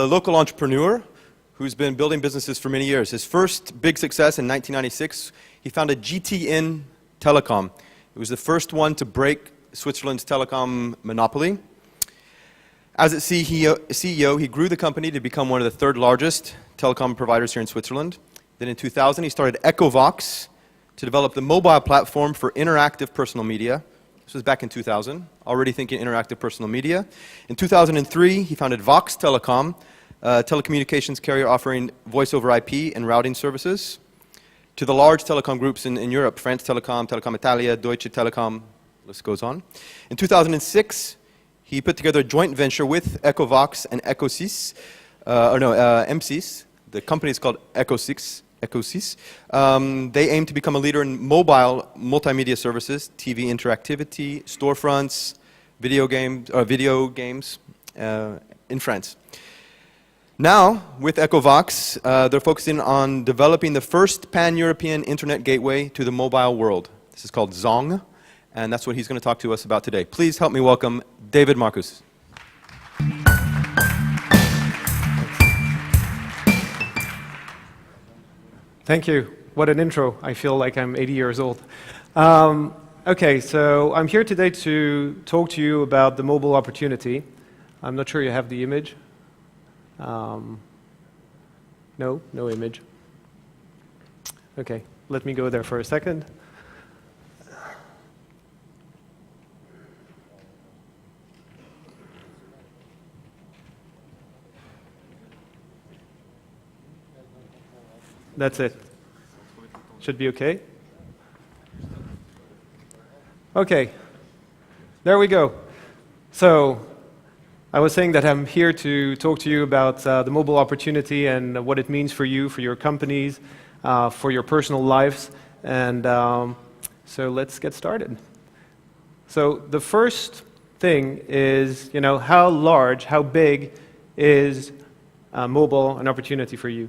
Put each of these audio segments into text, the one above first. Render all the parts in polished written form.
A local entrepreneur who's been building businesses for many years. His first big success in 1996, he founded GTN Telecom. It was the first one to break Switzerland's telecom monopoly. As its CEO, he grew the company to become one of the third largest telecom providers here in Switzerland. Then in 2000, he started EchoVox to develop the mobile platform for interactive personal media. This was back in 2000, already thinking interactive personal media. In 2003, he founded Vox Telecom, a telecommunications carrier offering voice over IP and routing services to the large telecom groups in Europe, France Telecom, Telecom Italia, Deutsche Telekom, the list goes on. In 2006, he put together a joint venture with EchoVox and M6. The company is called Ecosys. They aim to become a leader in mobile multimedia services, TV interactivity, storefronts, video games in France. Now, with EchoVox, they're focusing on developing the first pan-European internet gateway to the mobile world. This is called Zong, and that's what he's going to talk to us about today. Please help me welcome David Marcus. Thank you. What an intro. I feel like I'm 80 years old. Okay, so I'm here today to talk to you about the mobile opportunity. I'm not sure you have the image. No image. Okay, let me go there for a second. That's it. Should be okay. Okay, there we go. So, I was saying that I'm here to talk to you about the mobile opportunity and what it means for you, for your companies, for your personal lives, and so let's get started. So the first thing is, how large, how big is mobile an opportunity for you?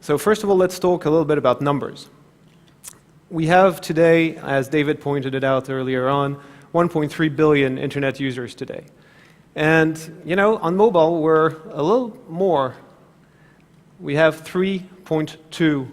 So first of all, let's talk a little bit about numbers. We have today, as David pointed it out earlier on, 1.3 billion internet users today. And, on mobile, we're a little more. We have 3.2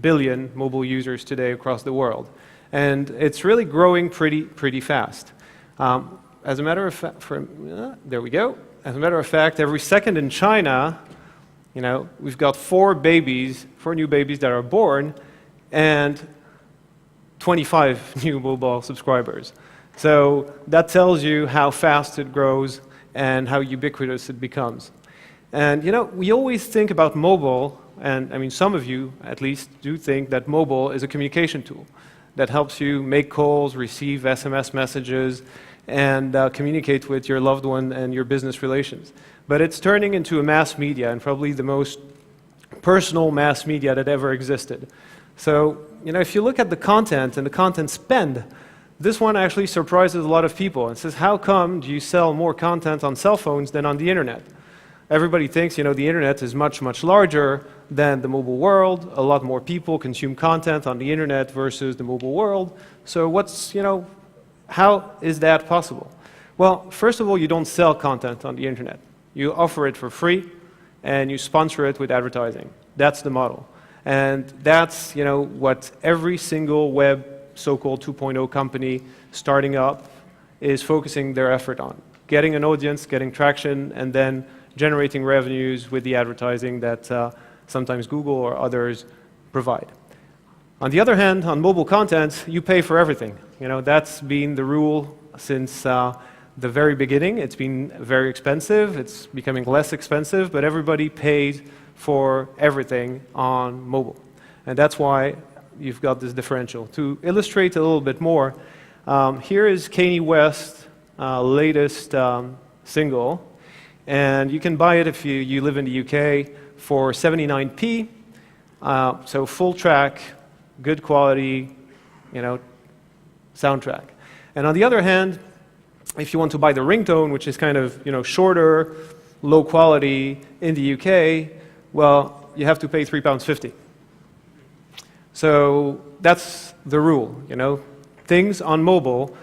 billion mobile users today across the world. And it's really growing pretty fast. As a matter of fact, there we go. As a matter of fact, every second in China, we've got 4 new babies that are born, and 25 new mobile subscribers. So that tells you how fast it grows and how ubiquitous it becomes. And we always think about mobile, and some of you at least do think that mobile is a communication tool that helps you make calls, receive SMS messages, and communicate with your loved one and your business relations. But it's turning into a mass media, and probably the most personal mass media that ever existed. So, if you look at the content and the content spend, this one actually surprises a lot of people and says, how come do you sell more content on cell phones than on the internet? Everybody thinks, the internet is much, much larger than the mobile world. A lot more people consume content on the internet versus the mobile world. So how is that possible? Well, first of all, you don't sell content on the internet. You offer it for free, and you sponsor it with advertising. That's the model. And that's, what every single web so-called 2.0 company starting up is focusing their effort on. Getting an audience, getting traction, and then generating revenues with the advertising that sometimes Google or others provide. On the other hand, on mobile content, you pay for everything. That's been the rule since the very beginning. It's been very expensive. It's becoming less expensive, but everybody pays for everything on mobile. And that's why you've got this differential. To illustrate a little bit more, here is Kanye West's latest single, and you can buy it if you live in the UK for 79p, so full track, good quality, soundtrack. And on the other hand, if you want to buy the ringtone, which is kind of shorter, low quality in the UK, well, you have to pay £3.50. So that's the rule. Things on mobile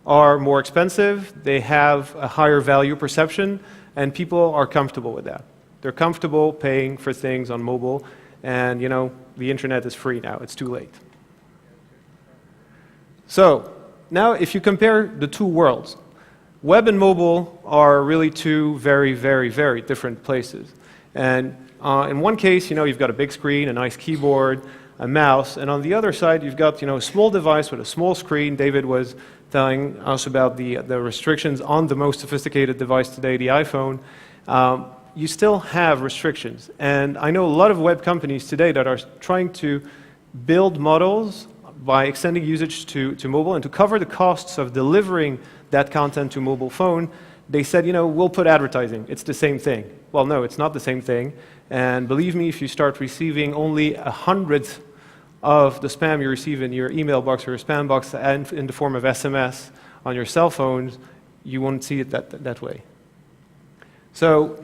are more expensive, they have a higher value perception, and people are comfortable with that. They're comfortable paying for things on mobile, and the internet is free now. It's too late. So now if you compare the two worlds, web and mobile are really two very, very, very different places. And in one case, you've got a big screen, a nice keyboard, a mouse, and on the other side, you've got a small device with a small screen. David was telling us about the restrictions on the most sophisticated device today, the iPhone. You still have restrictions. And I know a lot of web companies today that are trying to build models by extending usage to mobile, and to cover the costs of delivering that content to mobile phone, they said, we'll put advertising. It's the same thing. Well, no, it's not the same thing. And believe me, if you start receiving only 100th of the spam you receive in your email box or your spam box and in the form of SMS on your cell phones, you won't see it that way. So,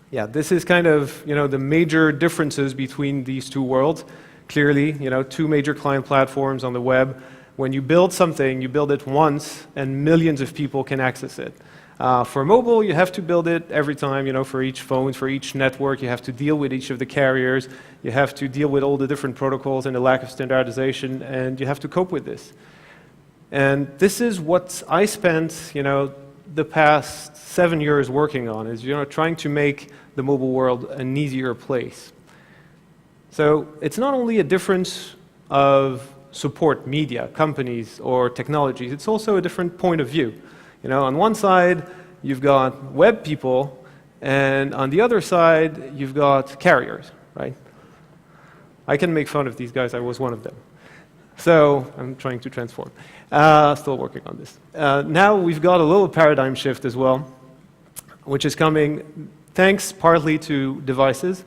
yeah, this is kind of, the major differences between these two worlds. Clearly, two major client platforms on the web. When you build something, you build it once, and millions of people can access it. For mobile, you have to build it every time, for each phone, for each network. You have to deal with each of the carriers. You have to deal with all the different protocols and the lack of standardization, and you have to cope with this. And this is what I spent, the past 7 years working on, is, trying to make the mobile world an easier place. So it's not only a difference of support media, companies, or technologies, it's also a different point of view. On one side, you've got web people, and on the other side, you've got carriers, right? I can make fun of these guys, I was one of them. So I'm trying to transform. Still working on this. Now we've got a little paradigm shift as well, which is coming thanks partly to devices.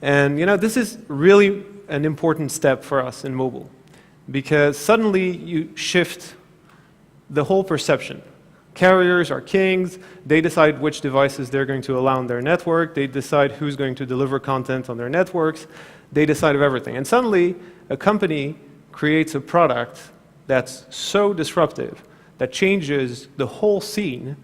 And this is really an important step for us in mobile, because suddenly you shift the whole perception. Carriers are kings. They decide which devices they're going to allow on their network. They decide who's going to deliver content on their networks. They decide of everything. And suddenly, a company creates a product that's so disruptive, that changes the whole scene,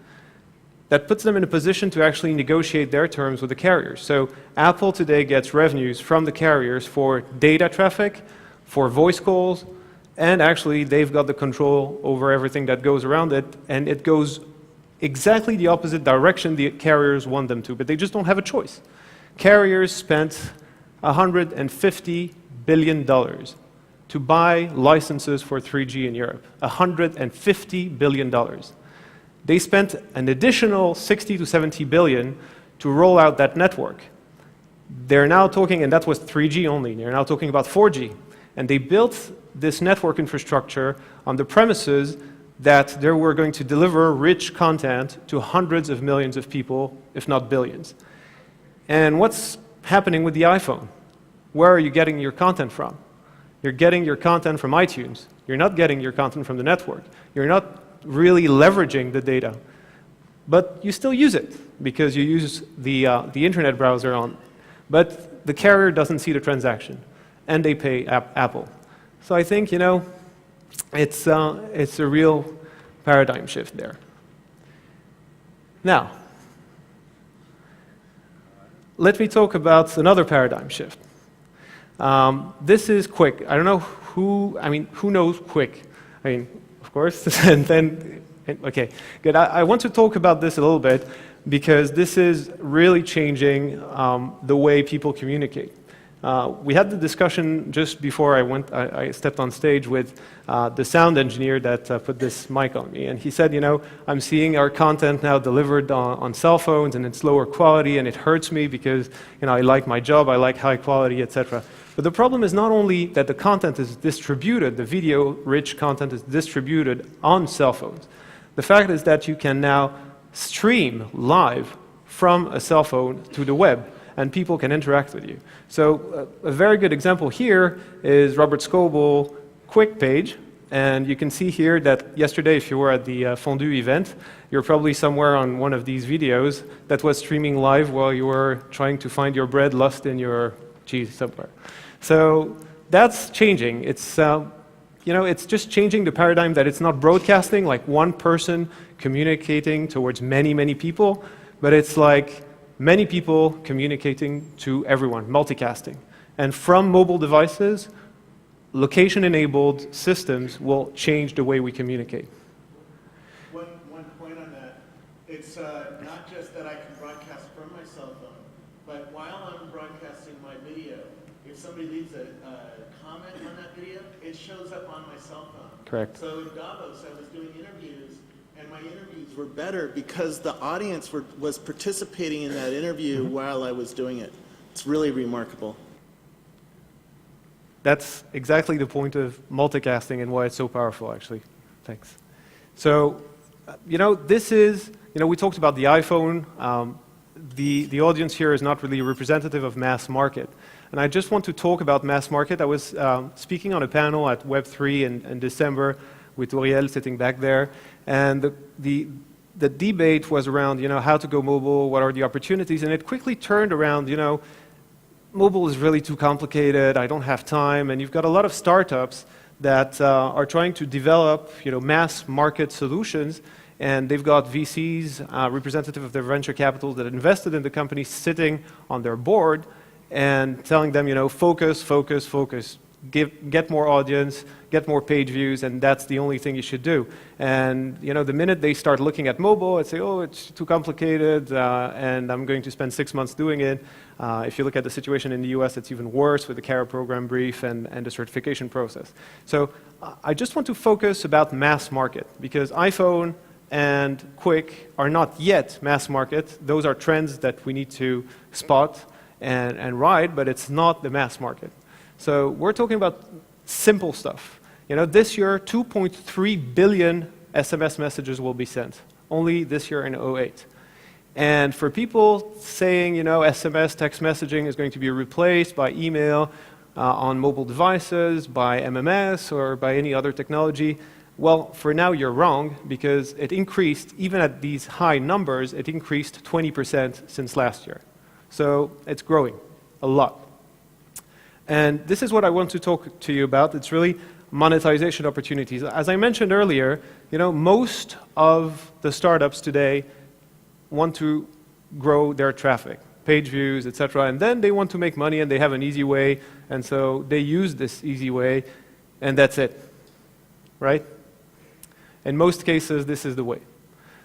that puts them in a position to actually negotiate their terms with the carriers. So Apple today gets revenues from the carriers for data traffic, for voice calls, and actually they've got the control over everything that goes around it, and it goes exactly the opposite direction the carriers want them to, but they just don't have a choice. Carriers spent $150 billion to buy licenses for 3G in Europe. $150 billion. They spent an additional 60 to 70 billion to roll out that network. They're now talking, and that was 3G only, they're now talking about 4G. And they built this network infrastructure on the premises that they were going to deliver rich content to hundreds of millions of people, if not billions. And what's happening with the iPhone? Where are you getting your content from? You're getting your content from iTunes. You're not getting your content from the network. You're not really leveraging the data. But you still use it because you use the internet browser on. But the carrier doesn't see the transaction, and they pay Apple. So I think, it's a real paradigm shift there. Now, let me talk about another paradigm shift. This is Quick. I don't know who knows Quick? Of course, and then, okay, good. I want to talk about this a little bit because this is really changing the way people communicate. We had the discussion just before I stepped on stage with the sound engineer that put this mic on me, and he said, I'm seeing our content now delivered on cell phones, and it's lower quality, and it hurts me because, I like my job, I like high quality, etc. But the problem is not only that the content is distributed, the video-rich content is distributed on cell phones. The fact is that you can now stream live from a cell phone to the web, and people can interact with you. So a very good example here is Robert Scoble Quick page, and you can see here that yesterday, if you were at the fondue event, you're probably somewhere on one of these videos that was streaming live while you were trying to find your bread lost in your cheese somewhere. So that's changing. It's it's just changing the paradigm that it's not broadcasting like one person communicating towards many, many people, but it's like many people communicating to everyone, multicasting. And from mobile devices, location-enabled systems will change the way we communicate. One point on that, it's not just that I can broadcast from my cell phone, but while I'm broadcasting my video, if somebody leaves a comment on that video, it shows up on my cell phone. Correct. So in Davos, I was doing interviews, and my interviews were better because the audience was participating in that interview while I was doing it. It's really remarkable. That's exactly the point of multicasting and why it's so powerful, actually. Thanks. So, this is, we talked about the iPhone. The audience here is not really representative of mass market. And I just want to talk about mass market. I was speaking on a panel at Web3 in December with Uriel sitting back there. And the debate was around, how to go mobile, what are the opportunities, and it quickly turned around, mobile is really too complicated, I don't have time, and you've got a lot of startups that are trying to develop, mass market solutions, and they've got VCs, representative of their venture capital that invested in the company sitting on their board and telling them, focus, focus, focus. Get more audience, get more page views, and that's the only thing you should do. And the minute they start looking at mobile, and say, oh, it's too complicated, and I'm going to spend 6 months doing it. If you look at the situation in the US, it's even worse with the CARA program brief and the certification process. So I just want to focus about mass market, because iPhone and Quick are not yet mass market. Those are trends that we need to spot and ride, but it's not the mass market. So we're talking about simple stuff. This year, 2.3 billion SMS messages will be sent, only this year in 2008. And for people saying, SMS text messaging is going to be replaced by email on mobile devices, by MMS, or by any other technology, well, for now you're wrong, because it increased, even at these high numbers, it increased 20% since last year. So it's growing a lot. And this is what I want to talk to you about. It's really monetization opportunities. As I mentioned earlier, most of the startups today want to grow their traffic, page views, etc. And then they want to make money and they have an easy way. And so they use this easy way and that's it, right? In most cases, this is the way.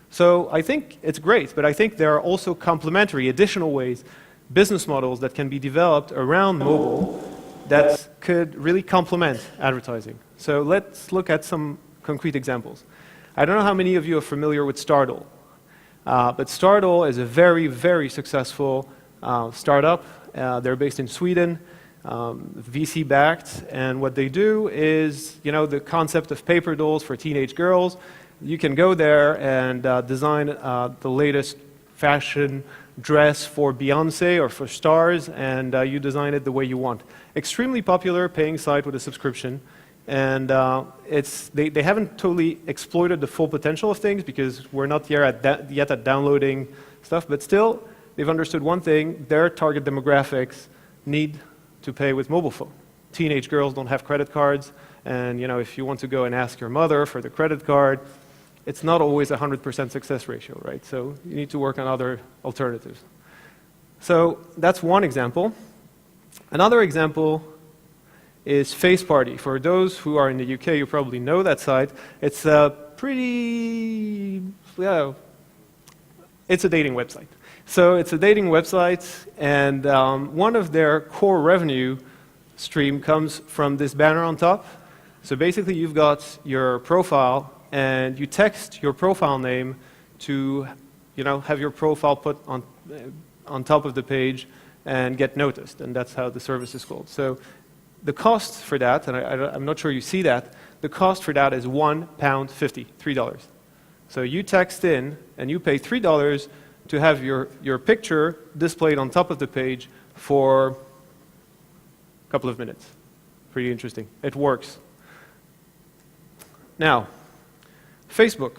So I think it's great, but I think there are also complementary, additional ways, business models that can be developed around mobile that could really complement advertising. So let's look at some concrete examples. I don't know how many of you are familiar with Stardoll, but Stardoll is a very, very successful startup. They're based in Sweden, VC-backed, and what they do is, the concept of paper dolls for teenage girls. You can go there and design the latest fashion dress for Beyonce or for stars, and you design it the way you want. Extremely popular, paying site with a subscription, and they haven't totally exploited the full potential of things because we're not yet at downloading stuff, but still, they've understood one thing: their target demographics need to pay with mobile phone. Teenage girls don't have credit cards, and if you want to go and ask your mother for the credit card, it's not always a 100% success ratio, right? So you need to work on other alternatives. So that's one example. Another example is Face Party. For those who are in the UK, you probably know that site. It's a pretty, it's a dating website. So it's a dating website, and one of their core revenue stream comes from this banner on top. So basically, you've got your profile, and you text your profile name to, have your profile put on top of the page and get noticed, and that's how the service is called. So the cost for that, and I'm not sure you see that, the cost for that is £1.50, $3. So you text in, and you pay $3 to have your picture displayed on top of the page for a couple of minutes. Pretty interesting. It works. Now, Facebook.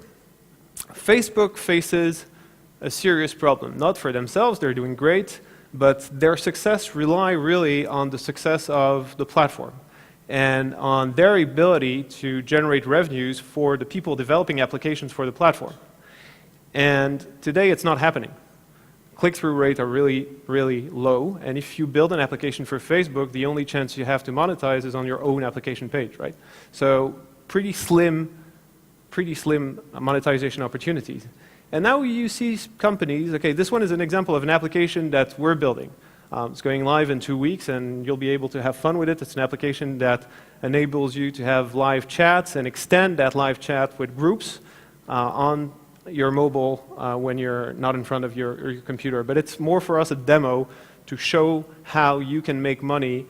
Facebook faces a serious problem. Not for themselves, they're doing great, but their success rely really on the success of the platform and on their ability to generate revenues for the people developing applications for the platform. And today it's not happening. click-through rate are really, really low. And if you build an application for Facebook, the only chance you have to monetize is on your own application page, right? So pretty slim monetization opportunities. And now you see companies, okay, this one is an example of an application that we're building. It's going live in 2 weeks, and you'll be able to have fun with it. It's an application that enables you to have live chats and extend that live chat with groups on your mobile when you're not in front of your computer. But it's more for us a demo to show how you can make money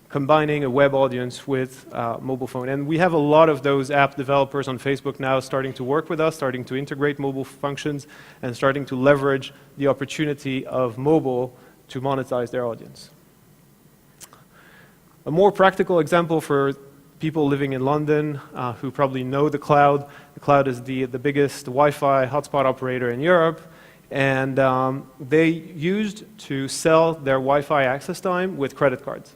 combining a web audience with mobile phone. And we have a lot of those app developers on Facebook now starting to work with us, starting to integrate mobile functions, and starting to leverage the opportunity of mobile to monetize their audience. A more practical example for people living in London who probably know the cloud. The cloud is the biggest Wi-Fi hotspot operator in Europe, and they used to sell their Wi-Fi access time with credit cards.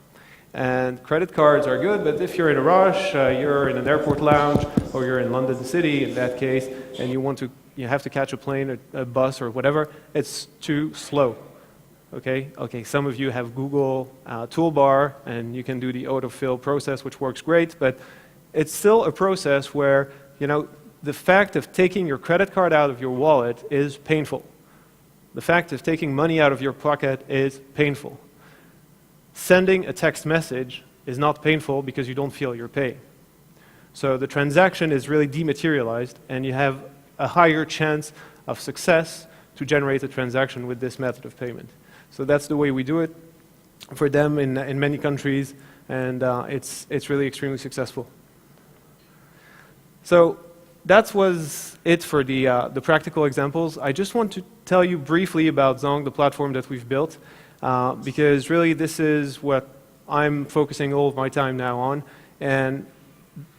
And credit cards are good, but if you're in a rush, you're in an airport lounge, or you're in London City in that case, and you have to catch a plane, a bus, or whatever, it's too slow. Okay, some of you have Google Toolbar, and you can do the autofill process, which works great, but it's still a process where, the fact of taking your credit card out of your wallet is painful. The fact of taking money out of your pocket is painful. Sending a text message is not painful because you don't feel you're paying. So the transaction is really dematerialized, and you have a higher chance of success to generate a transaction with this method of payment. So that's the way we do it for them in many countries, and it's really extremely successful. So that was it for the practical examples. I just want to tell you briefly about Zong, the platform that we've built, because really this is what I'm focusing all of my time now on. And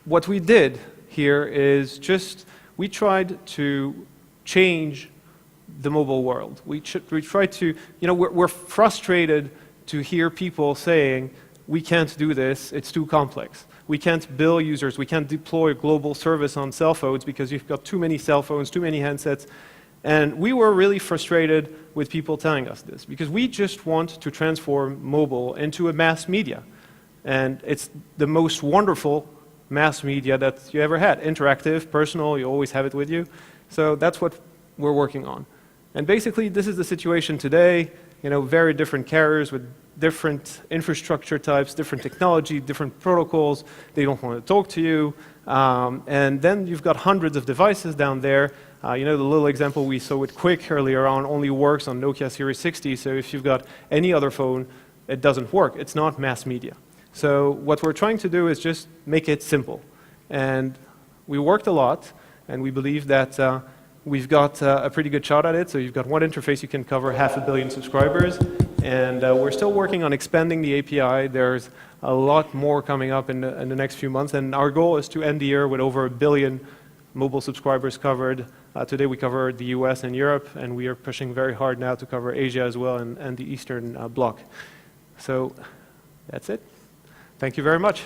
what we did here is we tried to change the mobile world. We try to, we're frustrated to hear people saying, we can't do this, it's too complex. We can't bill users, we can't deploy global service on cell phones because you've got too many cell phones, too many handsets. And we were really frustrated with people telling us this because we just want to transform mobile into a mass media. And it's the most wonderful mass media that you ever had. Interactive, personal, you always have it with you. So that's what we're working on. And basically, this is the situation today, very different carriers with different infrastructure types, different technology, different protocols. They don't want to talk to you. And then you've got hundreds of devices down there. The little example we saw with Quick earlier on only works on Nokia Series 60. So if you've got any other phone, it doesn't work. It's not mass media. So what we're trying to do is just make it simple. And we worked a lot, and we believe that we've got a pretty good shot at it. So you've got one interface, you can cover 500 million subscribers. And we're still working on expanding the API. There's a lot more coming up in the next few months. And our goal is to end the year with over 1 billion mobile subscribers covered. Today we cover the US and Europe, and we are pushing very hard now to cover Asia as well and the Eastern Bloc. So that's it. Thank you very much.